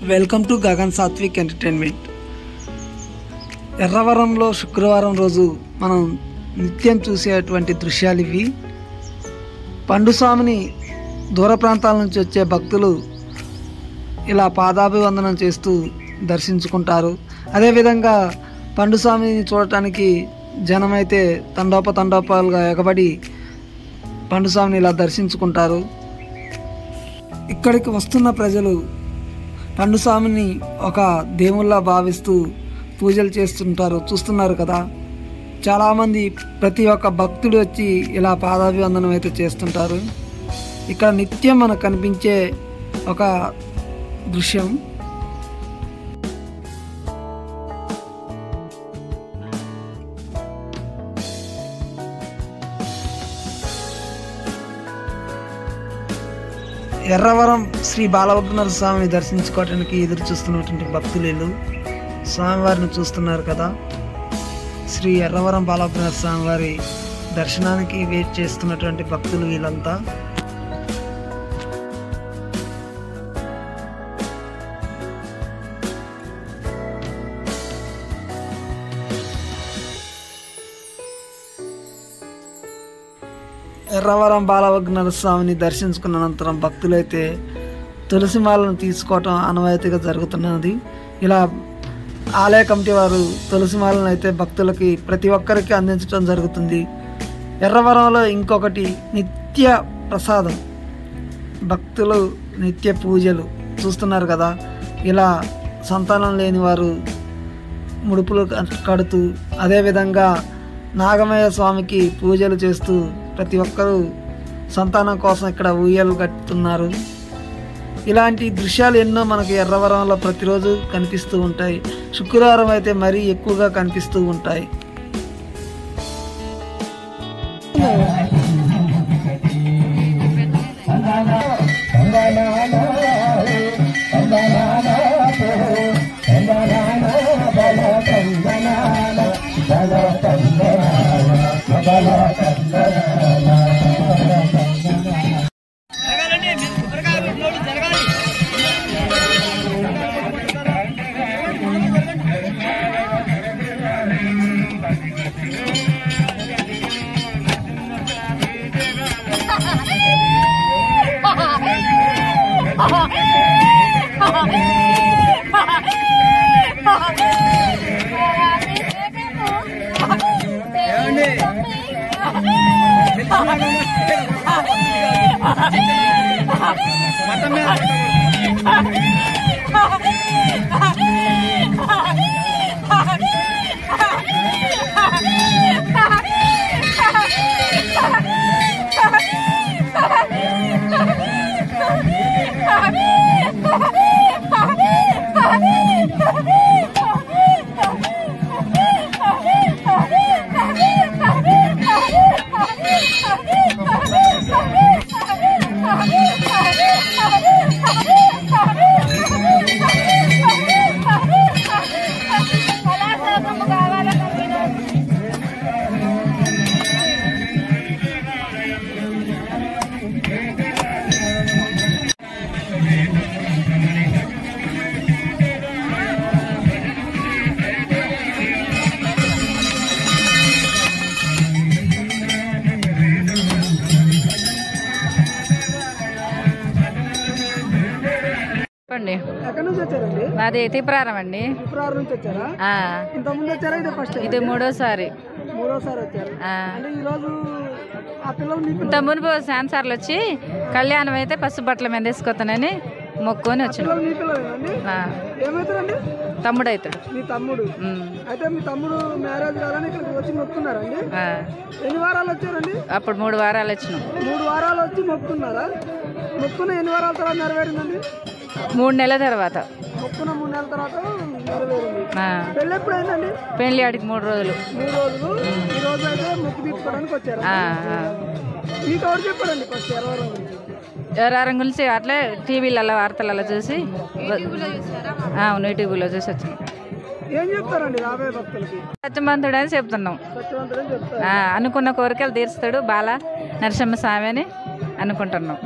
Welcome to Gagan Satvik entertainment. ఎర్రవరంలో శుక్రవారం రోజు మనం నిత్యం చూసేటువంటి దృశ్యాలు ఇవి. పండుస్వామిని దూర ప్రాంతాల నుంచి వచ్చే భక్తులు ఇలా పాదాభివందనం చేస్తూ దర్శించుకుంటారు. అదేవిధంగా పండుస్వామిని చూడటానికి జనమైతే తండోపతండోపాలుగా ఎగబడి పండుస్వామిని ఇలా దర్శించుకుంటారు. ఇక్కడికి వస్తున్న ప్రజలు పండుస్వామిని ఒక దేవుళ్ళ భావిస్తూ పూజలు చేస్తుంటారు. చూస్తున్నారు కదా, చాలామంది ప్రతి ఒక్క భక్తుడు వచ్చి ఇలా పాదాభివందనం అయితే చేస్తుంటారు. ఇక్కడ నిత్యం మనకు కనిపించే ఒక దృశ్యం. ఎర్రవరం శ్రీ బాలభద్రనాథ స్వామిని దర్శించుకోవడానికి ఎదురు చూస్తున్నటువంటి భక్తులు స్వామివారిని చూస్తున్నారు కదా. శ్రీ ఎర్రవరం బాలభద్రనాథ స్వామివారి దర్శనానికి వెయిట్ చేస్తున్నటువంటి భక్తులు వీళ్ళంతా. ఎర్రవరం బాలభద్రనాథ స్వామిని దర్శించుకున్న అనంతరం భక్తులైతే తులసిమాలను తీసుకోవటం ఆనవాయితీగా జరుగుతున్నది. ఇలా ఆలయ కమిటీ వారు తులసిమాలను అయితే భక్తులకి ప్రతి ఒక్కరికి అందించడం జరుగుతుంది. ఎర్రవరంలో ఇంకొకటి నిత్య ప్రసాదం, భక్తులు నిత్య పూజలు చూస్తున్నారు కదా. ఇలా సంతానం లేని వారు ముడుపులు కడుతూ, అదేవిధంగా నాగమయ్య స్వామికి పూజలు చేస్తూ ప్రతి ఒక్కరూ సంతానం కోసం ఇక్కడ ఊయలు కట్టుతున్నారు. ఇలాంటి దృశ్యాలు ఎన్నో మనకి ఎర్రవరంలో ప్రతిరోజు కనిపిస్తూ ఉంటాయి. శుక్రవారం అయితే మరీ ఎక్కువగా కనిపిస్తూ ఉంటాయి. మాది తిప్రారం అండి. ఇది మూడోసారి. ఇంత మునుపు శాన్సార్లు వచ్చి కళ్యాణం అయితే పసుపు బట్టల మీద వేసుకోతానని మొక్కుని వచ్చిన తమ్ముడు అవుతాడు. మీ తమ్ముడు అయితే మీ తమ్ముడు మ్యారేజ్ కాదని ఇక్కడికి వచ్చి మొక్కున్నారండి. ఎన్ని వారాలు వచ్చారండి? అప్పుడు 3 వారాలు వచ్చినాం. 3 వారాలు వచ్చి మొక్కున్నారా? మొక్కున ఎన్ని వారాల తర్వాత నెరవేరిందండి? 3 నెలల తర్వాత. మొక్కున 3 నెలల తర్వాత నెరవేరింది. పెళ్ళి ఎప్పుడు అయిందండి? పెళ్లి ఆడికి 3 రోజులు. 3 రోజులు. ఈ రోజు అయితే మొక్కు తీసుకోవడానికి వచ్చారు. మీకు ఎవరు చెప్పారండి ఫస్ట్ ఎర్రవరం గురించి? ఎర్రవరం గురించి అట్లే టీవీలలో వార్తలలో చూసి, అవును యూట్యూబ్లో చూసి వచ్చినాం. ఏం చెప్తారండి రాబోయే భక్తులకి? సత్యవంతుడు అని చెప్తున్నాం. అనుకున్న కోరికలు తీరుస్తాడు బాల నరసింహస్వామి అని అనుకుంటున్నాం.